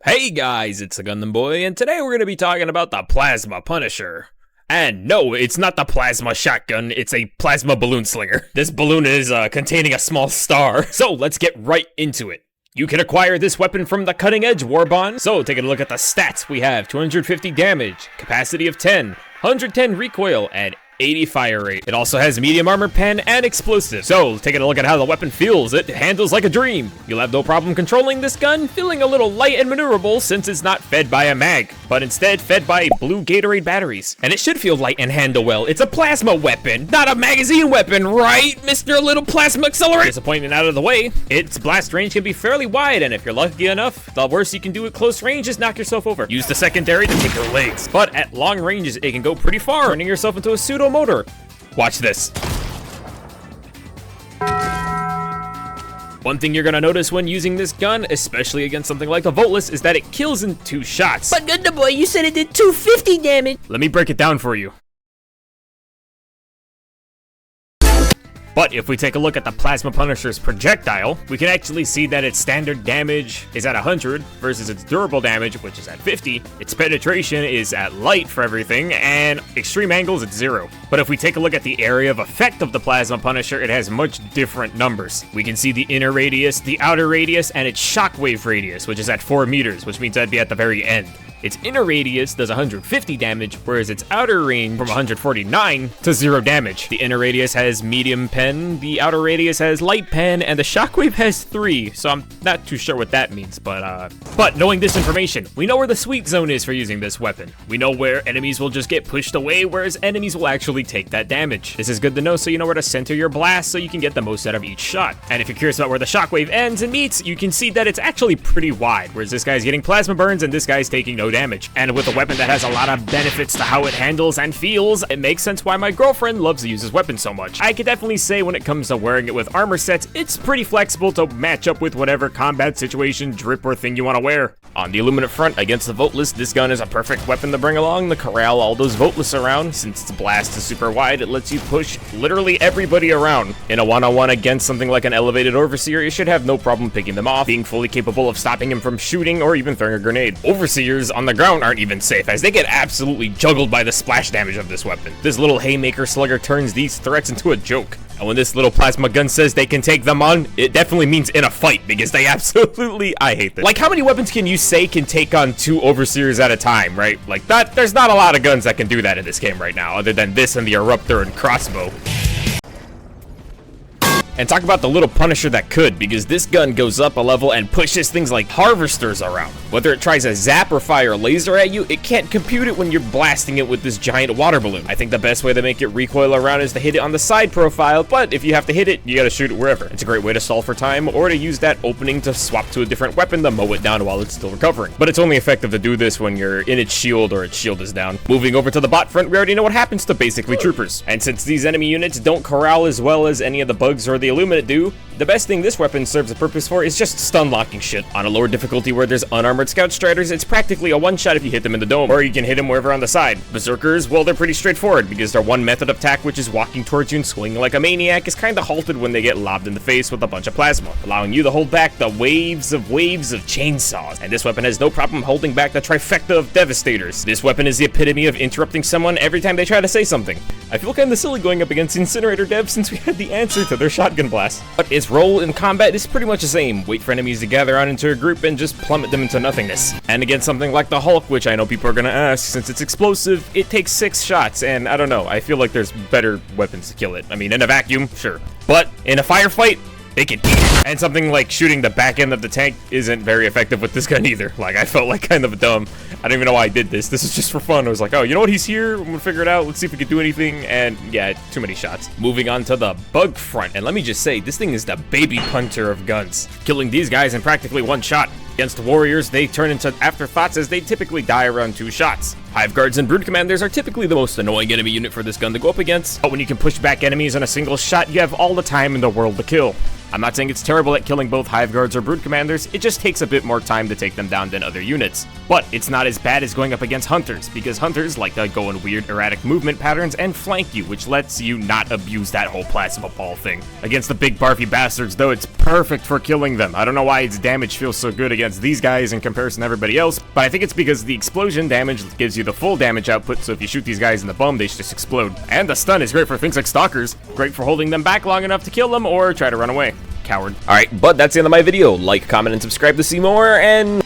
Hey guys, it's the Gundam Boy, and today we're going to be talking about the Plasma Punisher. And no, it's not the plasma shotgun, it's a plasma balloon slinger. This balloon is containing a small star. So let's get right into it. You can acquire this weapon from the Cutting Edge Warbond. So taking a look at the stats, we have 250 damage, capacity of 10, 110 recoil, and 80 fire rate. It also has medium armor pen and explosive. So taking a look at how the weapon feels, it handles like a dream. You'll have no problem controlling this gun, feeling a little light and maneuverable since it's not fed by a mag, but instead fed by blue Gatorade batteries. And it should feel light and handle well. It's a plasma weapon, not a magazine weapon, right, Mr. Little Plasma Accelerator? Disappointment out of the way, its blast range can be fairly wide, and if you're lucky enough, the worst you can do at close range is knock yourself over. Use the secondary to take your legs, but at long ranges, it can go pretty far, turning yourself into a pseudo motor. Watch this. One thing you're gonna notice when using this gun, especially against something like the Voltless, is that it kills in 2 shots. But Gundam Boy, you said it did 250 damage. Let me break it down for you. But if we take a look at the Plasma Punisher's projectile, we can actually see that its standard damage is at 100 versus its durable damage, which is at 50. Its penetration is at light for everything, and extreme angles at 0. But if we take a look at the area of effect of the Plasma Punisher, it has much different numbers. We can see the inner radius, the outer radius, and its shockwave radius, which is at 4 meters, which means that'd be at the very end. Its inner radius does 150 damage, whereas its outer range from 149 to 0 damage. The inner radius has medium pen, the outer radius has light pen, and the shockwave has 3, so I'm not too sure what that means, but knowing this information, we know where the sweet zone is for using this weapon. We know where enemies will just get pushed away, whereas enemies will actually take that damage. This is good to know so you know where to center your blast so you can get the most out of each shot. And if you're curious about where the shockwave ends and meets, you can see that it's actually pretty wide, whereas this guy's getting plasma burns and this guy's taking no damage. And with a weapon that has a lot of benefits to how it handles and feels, it makes sense why my girlfriend loves to use this weapon so much. I could definitely say when it comes to wearing it with armor sets, it's pretty flexible to match up with whatever combat situation, drip, or thing you want to wear. On the Illuminate front, against the Voltless, this gun is a perfect weapon to bring along to corral all those Voltless around. Since its blast is super wide, it lets you push literally everybody around. In a one-on-one against something like an elevated Overseer, you should have no problem picking them off, being fully capable of stopping him from shooting or even throwing a grenade. Overseers on the ground aren't even safe, as they get absolutely juggled by the splash damage of this weapon. This little haymaker slugger turns these threats into a joke. And when this little plasma gun says they can take them on, it definitely means in a fight, because they absolutely, I hate this. Like, how many weapons can you say can take on 2 Overseers at a time, right? Like, that, there's not a lot of guns that can do that in this game right now, other than this and the Eruptor and Crossbow. And talk about the little Punisher that could, because this gun goes up a level and pushes things like harvesters around. Whether it tries to zap or fire a laser at you, it can't compute it when you're blasting it with this giant water balloon. I think the best way to make it recoil around is to hit it on the side profile, but if you have to hit it, you gotta shoot it wherever. It's a great way to stall for time, or to use that opening to swap to a different weapon to mow it down while it's still recovering. But it's only effective to do this when you're in its shield or its shield is down. Moving over to the bot front, we already know what happens to basically troopers. And since these enemy units don't corral as well as any of the bugs or the Illuminate do, the best thing this weapon serves a purpose for is just stun locking shit. On a lower difficulty where there's unarmored scout striders, it's practically a one-shot if you hit them in the dome, or you can hit them wherever on the side. Berserkers, well, they're pretty straightforward, because their one method of attack, which is walking towards you and swinging like a maniac, is kinda halted when they get lobbed in the face with a bunch of plasma, allowing you to hold back the waves of chainsaws. And this weapon has no problem holding back the trifecta of devastators. This weapon is the epitome of interrupting someone every time they try to say something. I feel kinda silly going up against Incinerator devs since we had the answer to their shotgun blast. But its role in combat is pretty much the same. Wait for enemies to gather out into a group and just plummet them into nothingness. And against something like the Hulk, which I know people are gonna ask, since it's explosive, it takes 6 shots, and I don't know, I feel like there's better weapons to kill it. I mean, in a vacuum, sure. But in a firefight, they can eat it. And something like shooting the back end of the tank isn't very effective with this gun either. Like, I felt like kind of dumb. I don't even know why I did this. This is just for fun. I was like, oh, you know what? He's here. I'm gonna figure it out. Let's see if we can do anything. And yeah, too many shots. Moving on to the bug front. And let me just say, this thing is the baby punter of guns. Killing these guys in practically 1 shot. Against warriors, they turn into afterthoughts as they typically die around 2 shots. Hive guards and brood commanders are typically the most annoying enemy unit for this gun to go up against, but when you can push back enemies in a single shot, you have all the time in the world to kill. I'm not saying it's terrible at killing both hive guards or brood commanders, it just takes a bit more time to take them down than other units. But it's not as bad as going up against hunters, because hunters like to go in weird erratic movement patterns and flank you, which lets you not abuse that whole plasma ball thing. Against the big barfy bastards though, it's perfect for killing them. I don't know why its damage feels so good against against these guys in comparison to everybody else, but I think it's because the explosion damage gives you the full damage output, so if you shoot these guys in the bum, they just explode. And the stun is great for things like stalkers, great for holding them back long enough to kill them or try to run away. Coward. Alright, but that's the end of my video. Like, comment, and subscribe to see more, and